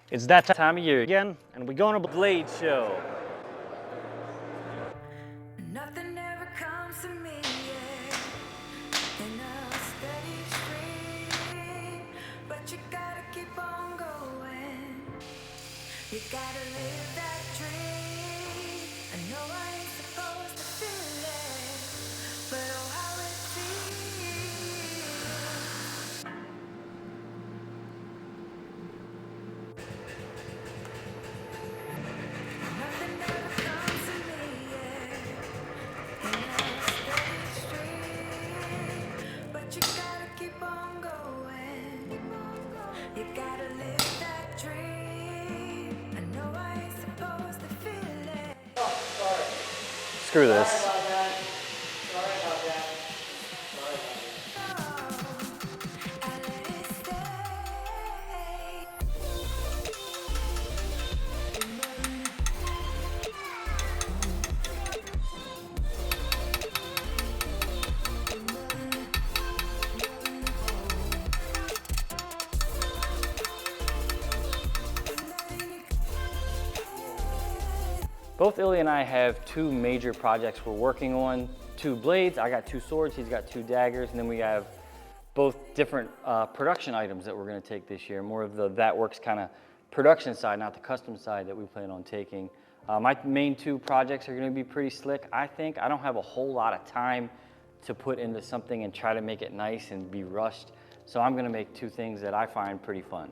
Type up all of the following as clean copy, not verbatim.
It's that time of year again, and we're going to Blade Show. Nothing ever comes to me, yeah, in a steady stream. But you gotta keep on going. You gotta live that dream. I know I ain't supposed to feel it, but oh how it feels. Nothing ever comes to me, yeah, in a steady stream. But you gotta keep on going. You gotta live that dream. I know I ain't supposed to feel it. Screw this. I let it stay. Both Ilya and I have two major projects we're working on. Two blades, I got two swords, he's got two daggers, and then we have both different production items that we're gonna take this year. More of the That Works kind of production side, not the custom side that we plan on taking. My main two projects are gonna be pretty slick, I think. I don't have a whole lot of time to put into something and try to make it nice and be rushed. So I'm gonna make two things that I find pretty fun.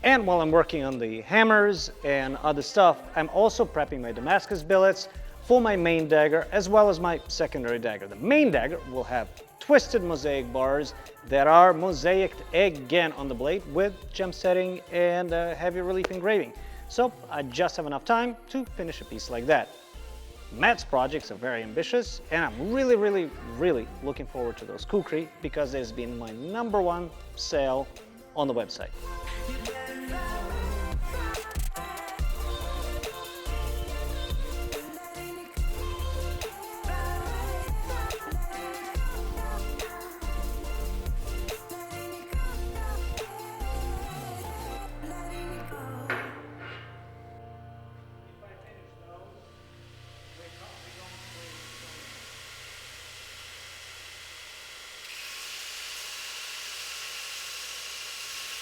And while I'm working on the hammers and other stuff, I'm also prepping my Damascus billets for my main dagger as well as my secondary dagger. The main dagger will have twisted mosaic bars that are mosaicked again on the blade with gem setting and heavy relief engraving. So I just have enough time to finish a piece like that. Matt's projects are very ambitious, and I'm really looking forward to those kukri because there's been my #1 sale on the website.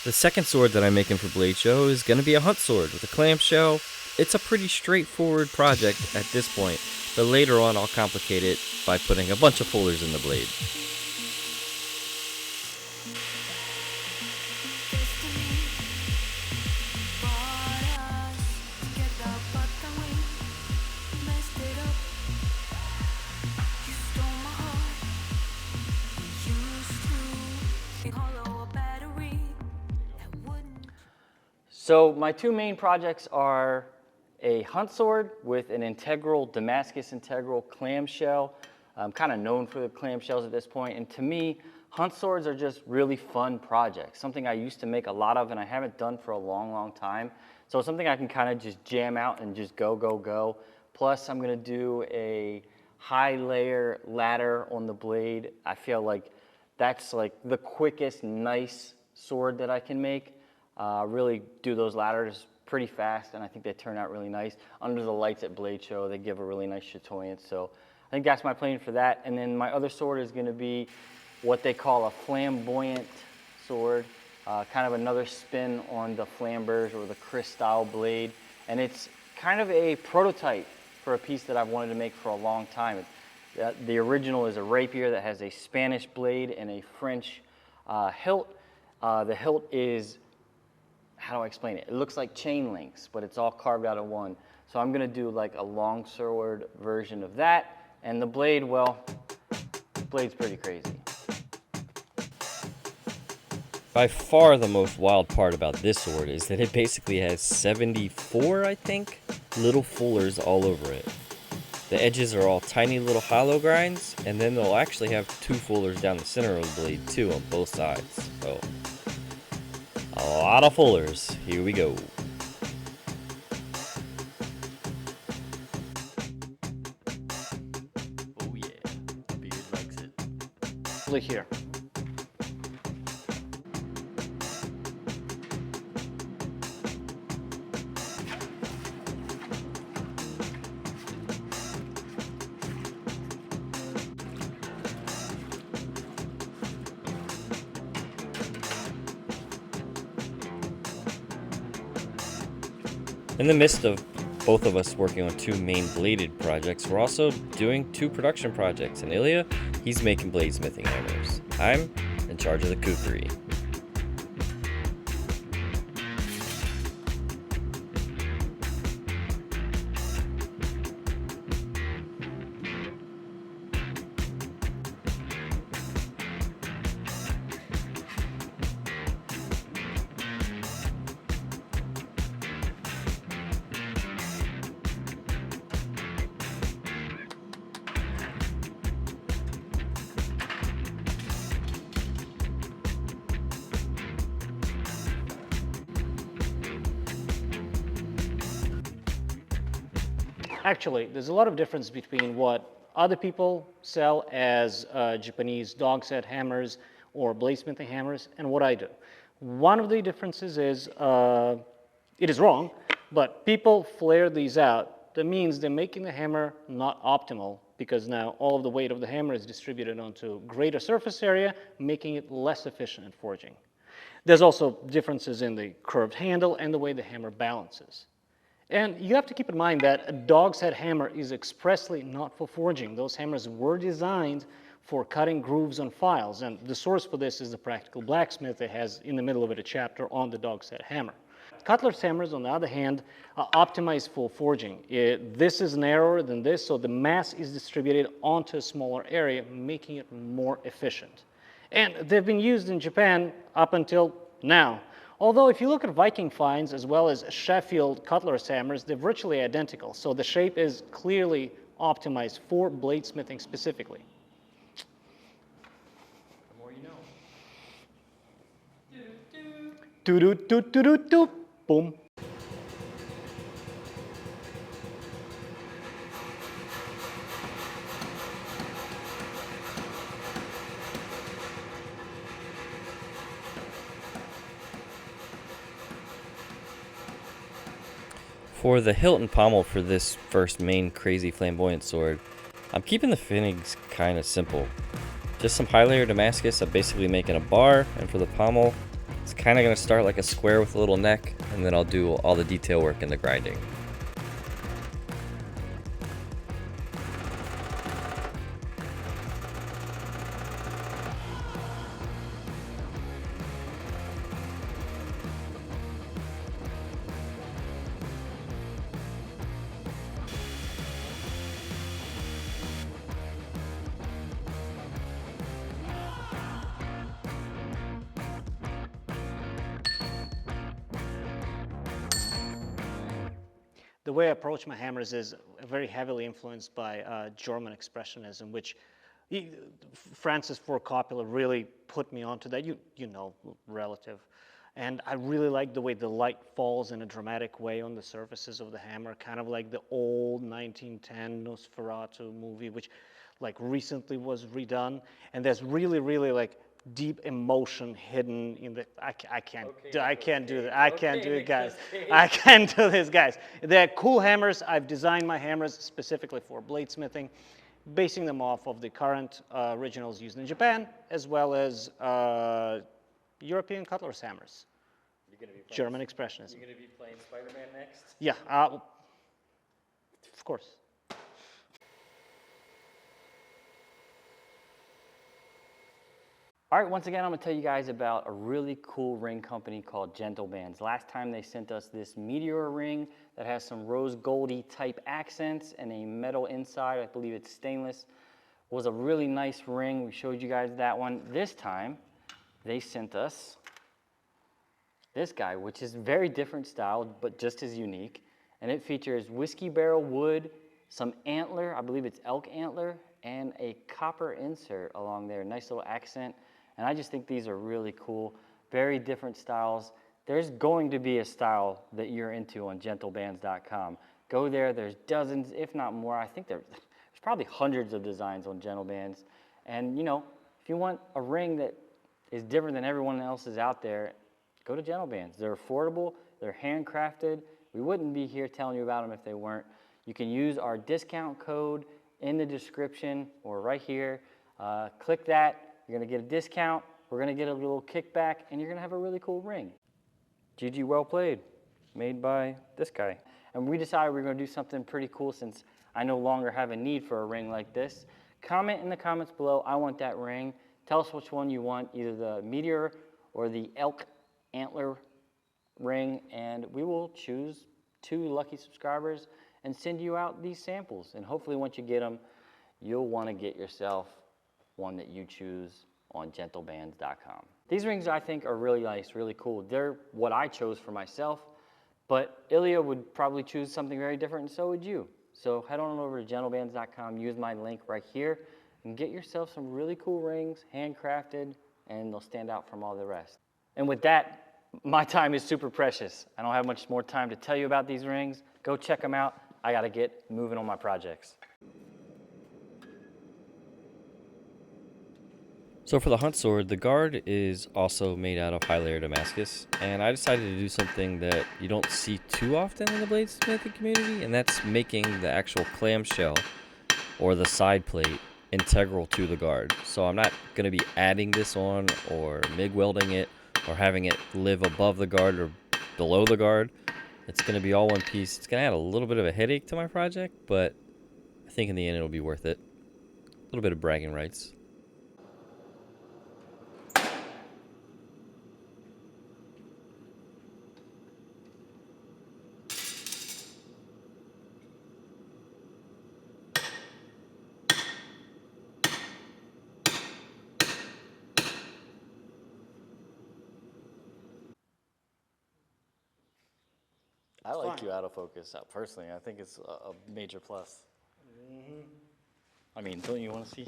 The second sword that I'm making for Blade Show is going to be a hunt sword with a clamshell. It's a pretty straightforward project at this point, but later on I'll complicate it by putting a bunch of fullers in the blade. So my two main projects are a hunt sword with an integral, Damascus integral clamshell. I'm kind of known for the clamshells at this point, and to me, hunt swords are just really fun projects, something I used to make a lot of and I haven't done for a long time. So it's something I can kind of just jam out and just go. Plus I'm gonna do a high layer ladder on the blade. I feel like that's like the quickest, nice sword that I can make. Really do those ladders pretty fast, and I think they turn out really nice. Under the lights at Blade Show, they give a really nice chatoyance. So I think that's my plan for that. And then my other sword is gonna be what they call a flamboyant sword. Kind of another spin on the flambers or the Chris style blade. And it's kind of a prototype for a piece that I've wanted to make for a long time. The original is a rapier that has a Spanish blade and a French hilt. The hilt is, how do I explain it? It looks like chain links, but it's all carved out of one. So I'm gonna do like a long sword version of that. And the blade, well, the blade's pretty crazy. By far the most wild part about this sword is that it basically has 74, I think, little fullers all over it. The edges are all tiny little hollow grinds, and then they'll actually have 2 fullers down the center of the blade too on both sides. So, a lot of fullers. Here we go. Oh yeah, Beard likes it. Look here. In the midst of both of us working on 2 main bladed projects, we're also doing 2 production projects. And Ilya, he's making bladesmithing hammers. I'm in charge of the kukri. Actually, there's a lot of difference between what other people sell as Japanese dog's head hammers or bladesmithing hammers and what I do. One of the differences is, it is wrong, but people flare these out. That means they're making the hammer not optimal because now all of the weight of the hammer is distributed onto greater surface area, making it less efficient at forging. There's also differences in the curved handle and the way the hammer balances. And you have to keep in mind that a dog's head hammer is expressly not for forging. Those hammers were designed for cutting grooves on files, and the source for this is the Practical Blacksmith. It has in the middle of it a chapter on the dog's head hammer. Cutler's hammers, on the other hand, are optimized for forging. This is narrower than this, so the mass is distributed onto a smaller area, making it more efficient. And they've been used in Japan up until now. Although if you look at Viking finds as well as Sheffield cutler's hammers, they're virtually identical. So the shape is clearly optimized for bladesmithing specifically. The more you know. Do-do-do-do-do-do. Boom. For the hilt and pommel for this first main crazy flamboyant sword, I'm keeping the fittings kind of simple. Just some high layer Damascus. I'm basically making a bar, and for the pommel, it's kind of going to start like a square with a little neck, and then I'll do all the detail work in the grinding. The way I approach my hammers is very heavily influenced by German expressionism, which Francis Ford Coppola really put me onto that, you know, relative. And I really like the way the light falls in a dramatic way on the surfaces of the hammer, kind of like the old 1910 Nosferatu movie, which like recently was redone. And there's really, really like deep emotion hidden in the, I can't do it, guys. I can't do this, guys. They're cool hammers. I've designed my hammers specifically for bladesmithing, basing them off of the current originals used in Japan, as well as European cutler's hammers. German expressionism. You're going to be playing Spider-Man next? Yeah, of course. All right, once again, I'm gonna tell you guys about a really cool ring company called Gentle Bands. Last time they sent us this meteor ring that has some rose goldy type accents and a metal inside. I believe it's stainless. It was a really nice ring. We showed you guys that one. This time, they sent us this guy, which is very different style, but just as unique. And it features whiskey barrel wood, some antler, I believe it's elk antler, and a copper insert along there. Nice little accent. And I just think these are really cool, very different styles. There's going to be a style that you're into on gentlebands.com. Go there, there's dozens, if not more. I think there's probably hundreds of designs on Gentle Bands. And you know, if you want a ring that is different than everyone else's out there, go to Gentle Bands. They're affordable, they're handcrafted. We wouldn't be here telling you about them if they weren't. You can use our discount code in the description or right here. Click that. You're gonna get a discount, we're gonna get a little kickback, and you're gonna have a really cool ring. GG, well played, made by this guy. And we decided we were gonna do something pretty cool since I no longer have a need for a ring like this. Comment in the comments below, I want that ring. Tell us which one you want, either the meteor or the elk antler ring, and we will choose 2 lucky subscribers and send you out these samples. And hopefully once you get them, you'll wanna get yourself one that you choose on gentlebands.com. These rings I think are really nice, really cool. They're what I chose for myself, but Ilya would probably choose something very different, and so would you. So head on over to gentlebands.com, use my link right here, and get yourself some really cool rings, handcrafted, and they'll stand out from all the rest. And with that, my time is super precious. I don't have much more time to tell you about these rings. Go check them out. I gotta get moving on my projects. So for the hunt sword, the guard is also made out of high layer Damascus, and I decided to do something that you don't see too often in the bladesmithing community, and that's making the actual clamshell or the side plate integral to the guard. So I'm not going to be adding this on or MIG welding it or having it live above the guard or below the guard. It's going to be all one piece. It's going to add a little bit of a headache to my project, but I think in the end it'll be worth it. A little bit of bragging rights. I like you out of focus, personally. I think it's a major plus. I mean, don't you want to see?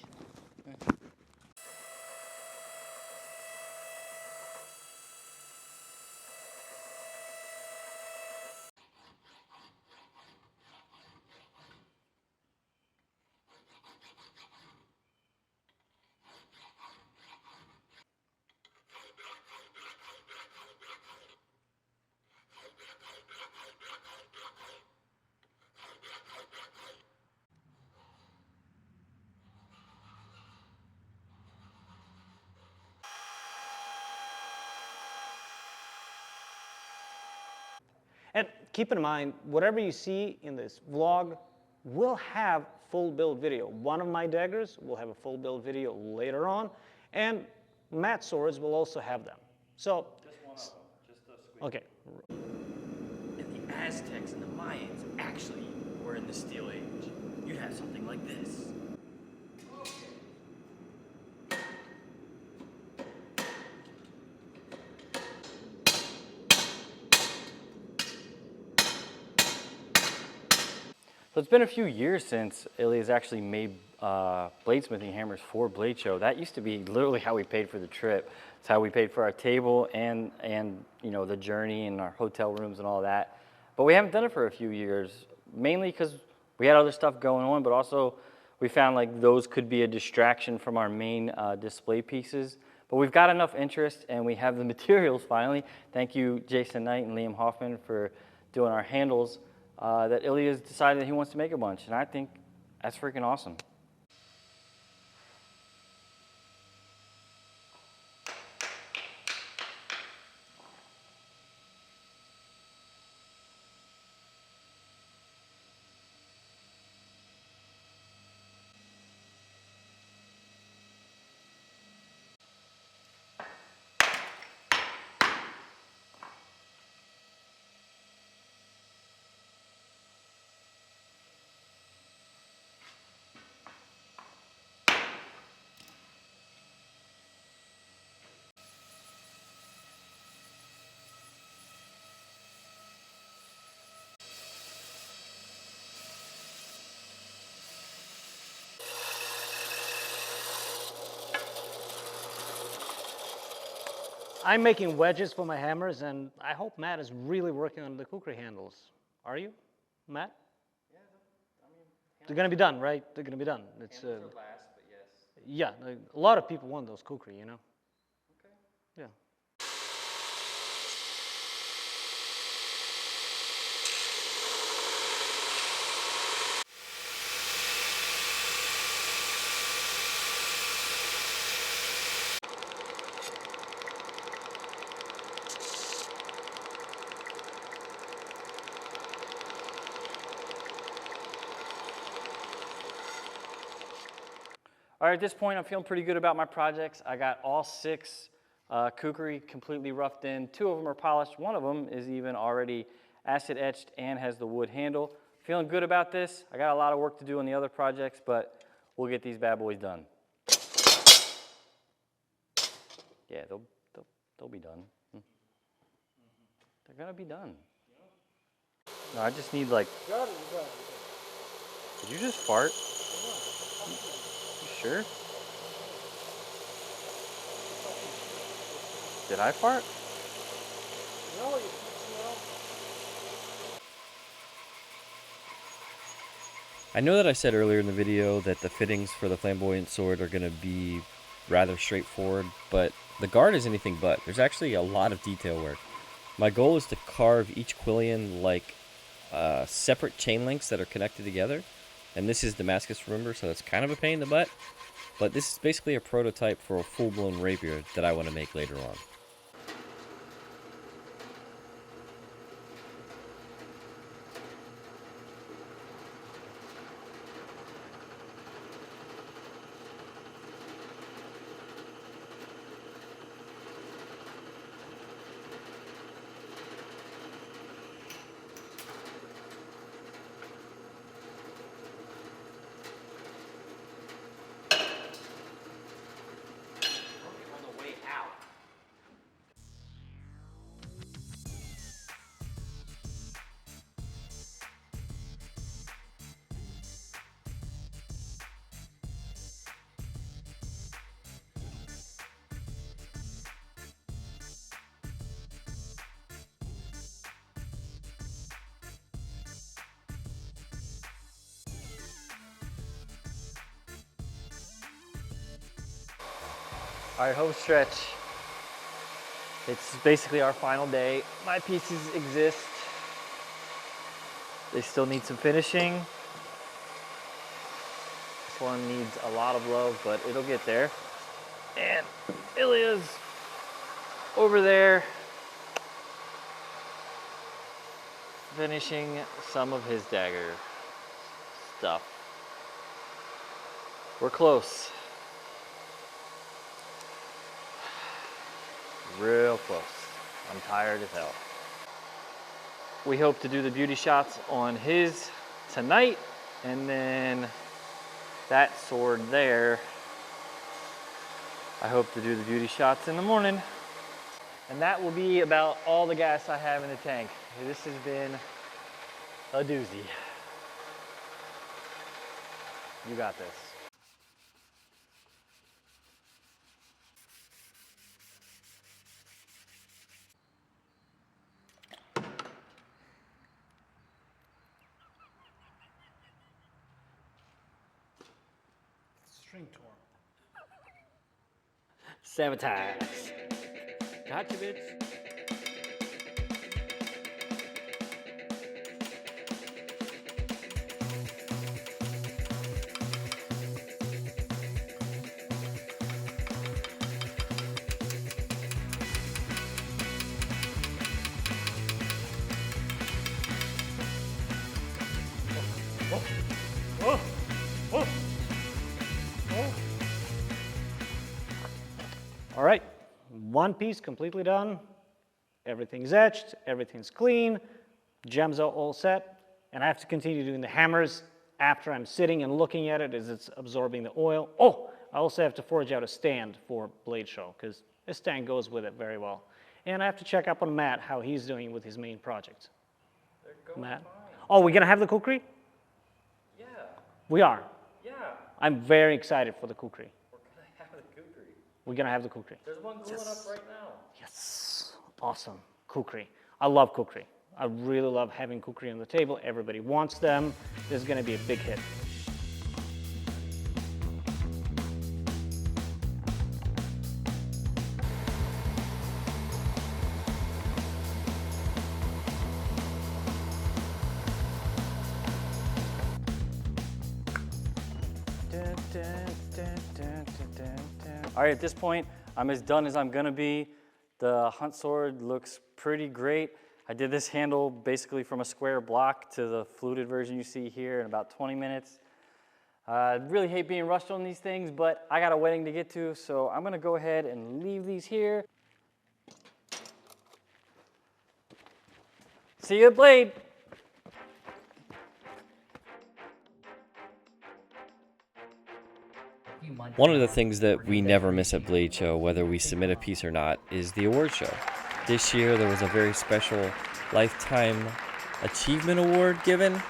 And keep in mind, whatever you see in this vlog will have full build video. One of my daggers will have a full build video later on, and Matt's swords will also have them. So, Just one of them, just a squeeze. okay. If the Aztecs and the Mayans actually were in the Steel Age, you'd have something like this. So it's been a few years since Ilya's actually made bladesmithing hammers for Blade Show. That used to be literally how we paid for the trip. It's how we paid for our table and you know, the journey and our hotel rooms and all that. But we haven't done it for a few years, mainly because we had other stuff going on, but also we found like those could be a distraction from our main display pieces. But we've got enough interest and we have the materials finally. Thank you, Jason Knight and Liam Hoffman, for doing our handles. That Ilya's decided that he wants to make a bunch, and I think that's freaking awesome. I'm making wedges for my hammers, and I hope Matt is really working on the kukri handles. Are you, Matt? Yeah, I mean, They're gonna be done, right? They're gonna be done. It's handles are last, but yes. yeah. A lot of people want those kukri, you know. Okay. Yeah. All right, at this point, I'm feeling pretty good about my projects. I got all 6 kukri completely roughed in. 2 of them are polished. 1 of them is even already acid etched and has the wood handle. Feeling good about this. I got a lot of work to do on the other projects, but we'll get these bad boys done. Yeah, they'll be done. They're gonna be done. No, I just need like. Did you just fart? You sure? Did I fart? No, you smell. I know that I said earlier in the video that the fittings for the flamboyant sword are going to be rather straightforward, but the guard is anything but. There's actually a lot of detail work. My goal is to carve each quillion like separate chain links that are connected together, and this is Damascus, remember, so it's kind of a pain in the butt, but this is basically a prototype for a full-blown rapier that I want to make later on. All right, home stretch. It's basically our final day. My pieces exist. They still need some finishing. This one needs a lot of love, but it'll get there. And Ilya's over there finishing some of his dagger stuff. We're close. Real close. I'm tired as hell. We hope to do the beauty shots on his tonight, and then that sword there, I hope to do the beauty shots in the morning. And that will be about all the gas I have in the tank. This has been a doozy. You got this. String torn. Sabotage. Gotcha, bitch. All right, one piece completely done. Everything's etched, everything's clean, gems are all set, and I have to continue doing the hammers after I'm sitting and looking at it as it's absorbing the oil. Oh, I also have to forge out a stand for blade show because this stand goes with it very well. And I have to check up on Matt, how he's doing with his main project. They're going Matt? fine. Oh, we're gonna have the kukri? Yeah, We are. yeah. I'm very excited for the kukri. We're gonna have the kukri. we're gonna have the kukri. There's one gluing up right now. Yes, awesome, kukri. I love kukri. I really love having kukri on the table. Everybody wants them. This is gonna be a big hit. All right, at this point, I'm as done as I'm gonna be. The hunt sword looks pretty great. I did this handle basically from a square block to the fluted version you see here in about 20 minutes. I really hate being rushed on these things, but I got a wedding to get to, so I'm gonna go ahead and leave these here. See you at Blade. One of the things that we never miss at Blade Show, whether we submit a piece or not, is the award show. This year there was a very special Lifetime Achievement Award given,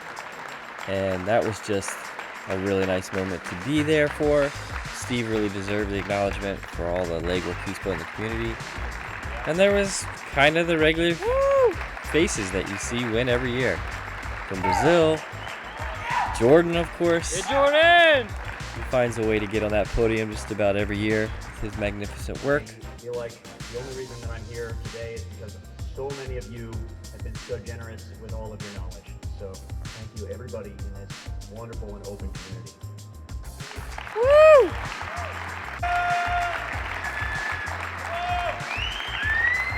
and that was just a really nice moment to be there for. Steve really deserved the acknowledgement for all the Lego piece building in the community. And there was kind of the regular faces that you see win every year. From Brazil, Jordan, of course. Hey, Jordan! He finds a way to get on that podium just about every year with his magnificent work. I feel like the only reason that I'm here today is because so many of you have been so generous with all of your knowledge. So thank you everybody in this wonderful and open community. Woo!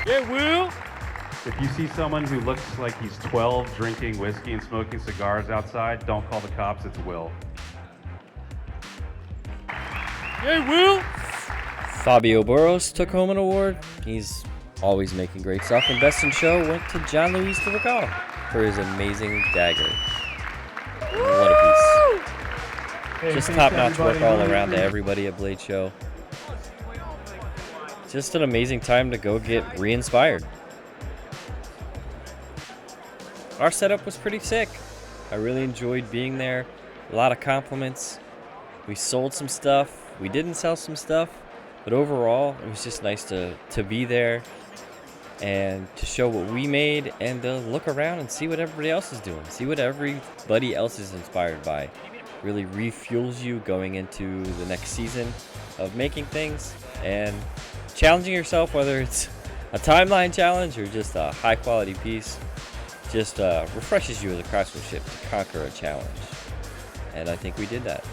Yeah, Will! If you see someone who looks like he's 12 drinking whiskey and smoking cigars outside, don't call the cops, it's Will. Hey, Will! Fabio Burros took home an award. He's always making great stuff. And Best in Show went to John Luis de Regal for his amazing dagger. What a piece. Just top-notch work all around to everybody at Blade Show. Just an amazing time to go get re-inspired. Our setup was pretty sick. I really enjoyed being there. A lot of compliments. We sold some stuff. We didn't sell some stuff. But overall, it was just nice to be there and to show what we made and to look around and see what everybody else is doing. See what everybody else is inspired by. Really refuels you going into the next season of making things and challenging yourself, whether it's a timeline challenge or just a high quality piece. Just refreshes you as a craftsmanship to conquer a challenge. And I think we did that.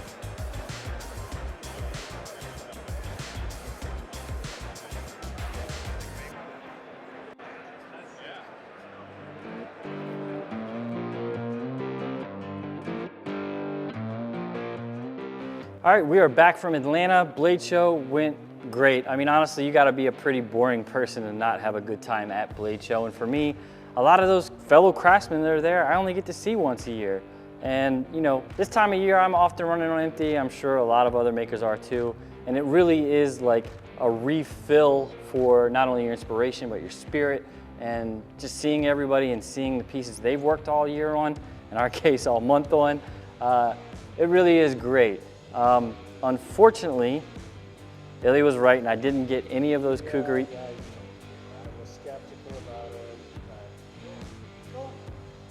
All right, we are back from Atlanta. Blade Show went great. I mean, honestly, you gotta be a pretty boring person to not have a good time at Blade Show. And for me, a lot of those fellow craftsmen that are there, I only get to see once a year. And you know, this time of year, I'm often running on empty. I'm sure a lot of other makers are too. And it really is like a refill for not only your inspiration, but your spirit. And just seeing everybody and seeing the pieces they've worked all year on, in our case, all month on, it really is great. Unfortunately, Ilya was right, and I didn't get any of those kukri.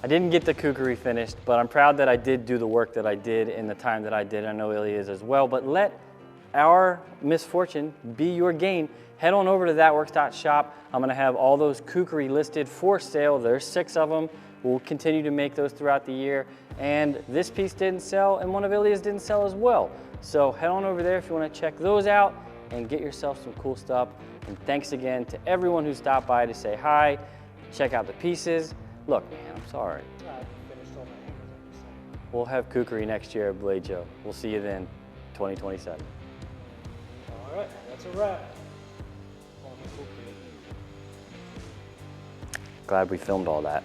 I didn't get the kukri finished, but I'm proud that I did do the work that I did in the time that I did. I know Ilya is as well, but let our misfortune be your gain. Head on over to thatworks.shop. I'm gonna have all those kukri listed for sale. There's 6 of them. We'll continue to make those throughout the year. And this piece didn't sell, and one of Ilya's didn't sell as well. So head on over there if you wanna check those out and get yourself some cool stuff. And thanks again to everyone who stopped by to say hi, check out the pieces. Look, man, I'm sorry. We'll have kukri next year at Blade Show. We'll see you then, 2027. All right, that's a wrap. Glad we filmed all that.